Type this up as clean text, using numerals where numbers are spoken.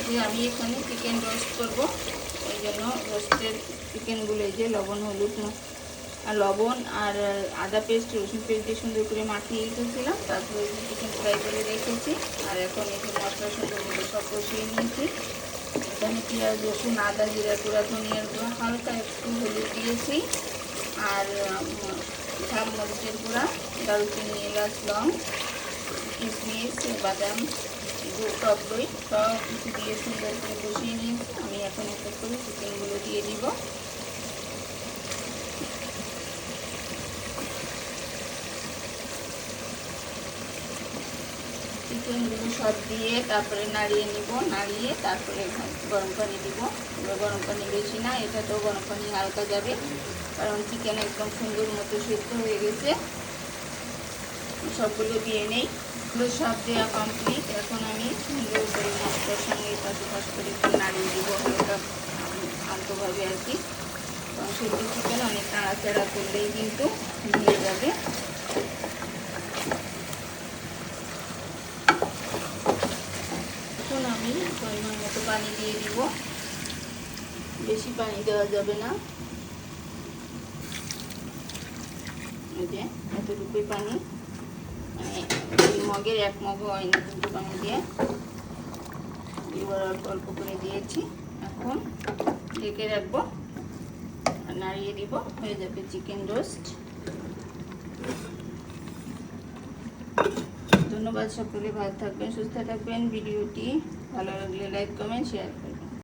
যে আমি এখানে চিকেন রোস্ট করব, ওই জন্য রোস্টের চিকেনগুলো এই যে লবণ হলুদ আর লবণ আর আদা পেস্ট রসুন পেস্ট দিয়ে সুন্দর করে মাখিয়ে রেখেছিলাম। তারপরে চিকেন ফ্রাই করে রেখেছি। আর এখন এই যে মশলা সুন্দর করে সব কষিয়ে নিয়েছি। এখানে পেঁয়াজ রসুন আদা জিরা গুঁড়া ধনিয়ার গুঁড়া হালকা একটু হলুদ দিয়েছি, আর ঝাল মরিচের গুঁড়া, দারুচিনি এলাচ লং কিশমিশ বাদাম টক দই সব কিছু দিয়ে সুন্দর করে কষিয়ে নিয়েছি। আমি এখন একটা করে চিকেনগুলো দিয়ে দিব। চিকেনগুলো সব দিয়ে তারপরে নাড়িয়ে নিব, নাড়িয়ে তারপরে গরম পানি দিব। গরম পানি বেশি না, এটা তো গরম পানি হালকা যাবে, কারণ চিকেন একদম সুন্দর মতো সিদ্ধ হয়ে গেছে। সবগুলো দিয়ে নেই, এগুলো সব দেওয়া কমপ্লিট। এখন আমি সুন্দর করে মশলার সঙ্গে পাশ করে একটু নাড়িয়ে দিব হালকা আলতোভাবে আর কি, কারণ সিদ্ধ চিকেন অনেক নাড়াচাড়া করলেই কিন্তু ভেঙে যাবে। এখন আমি পরিমাণ মতো পানি দিয়ে দিব, বেশি পানি দেওয়া যাবে না। এই যে এতটুকুই পানি, মানে মগের 1 মগ হয় না কিন্তু পানি দিয়ে এবার অল্প অল্প করে দিয়েছি। এখন ঢেকে রাখবো আর নাড়িয়ে দিব, হয়ে যাবে চিকেন রোস্ট। ধন্যবাদ সকলে, ভালো থাকবেন সুস্থ থাকবেন। ভিডিওটি ভালো লাগলে লাইক কমেন্ট শেয়ার